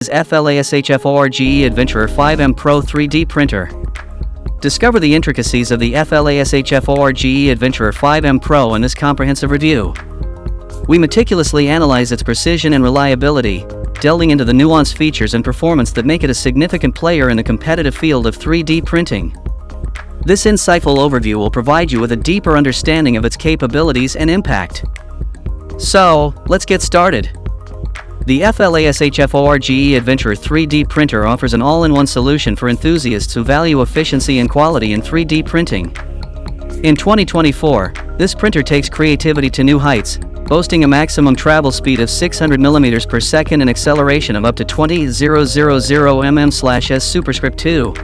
FlagForge Adventurer 5M Pro 3D Printer. Discover the intricacies of the FlagForge Adventurer 5M Pro in this comprehensive review. We meticulously analyze its precision and reliability, delving into the nuanced features and performance that make it a significant player in the competitive field of 3D printing. This insightful overview will provide you with a deeper understanding of its capabilities and impact. So, let's get started. The FlagForge Adventurer 3D Printer offers an all-in-one solution for enthusiasts who value efficiency and quality in 3D printing. In 2024, this printer takes creativity to new heights, boasting a maximum travel speed of 600 mm per second and acceleration of up to 20,000 mm/s superscript 2.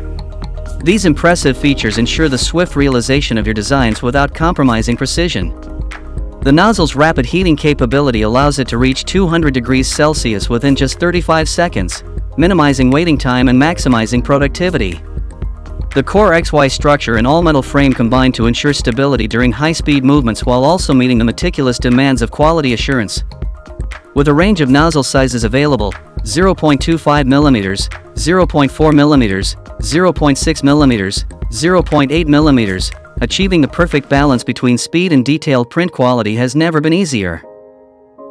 These impressive features ensure the swift realization of your designs without compromising precision. The nozzle's rapid heating capability allows it to reach 200 degrees Celsius within just 35 seconds, minimizing waiting time and maximizing productivity. The core XY structure and all-metal frame combine to ensure stability during high-speed movements while also meeting the meticulous demands of quality assurance. With a range of nozzle sizes available, 0.25 mm, 0.4 mm, 0.6 mm, 0.8 mm, achieving the perfect balance between speed and detailed print quality has never been easier.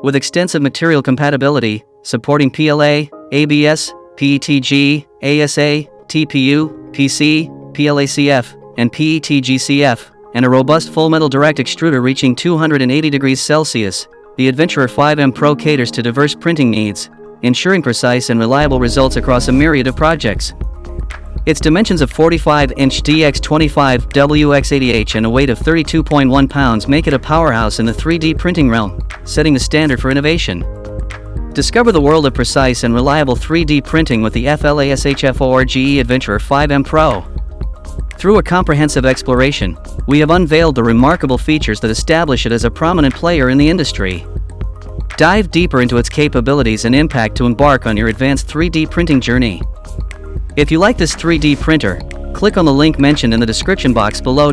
With extensive material compatibility, supporting PLA, ABS, PETG, ASA, TPU, PC, PLACF, and PETG-CF, and a robust full-metal direct extruder reaching 280 degrees Celsius, the Adventurer 5M Pro caters to diverse printing needs, ensuring precise and reliable results across a myriad of projects. Its dimensions of 45-inch dx25 WX80H and a weight of 32.1 pounds make it a powerhouse in the 3D printing realm, setting the standard for innovation. Discover the world of precise and reliable 3D printing with the FlagForge Adventurer 5M Pro. Through a comprehensive exploration, we have unveiled the remarkable features that establish it as a prominent player in the industry. Dive deeper into its capabilities and impact to embark on your advanced 3D printing journey. If you like this 3D printer, click on the link mentioned in the description box below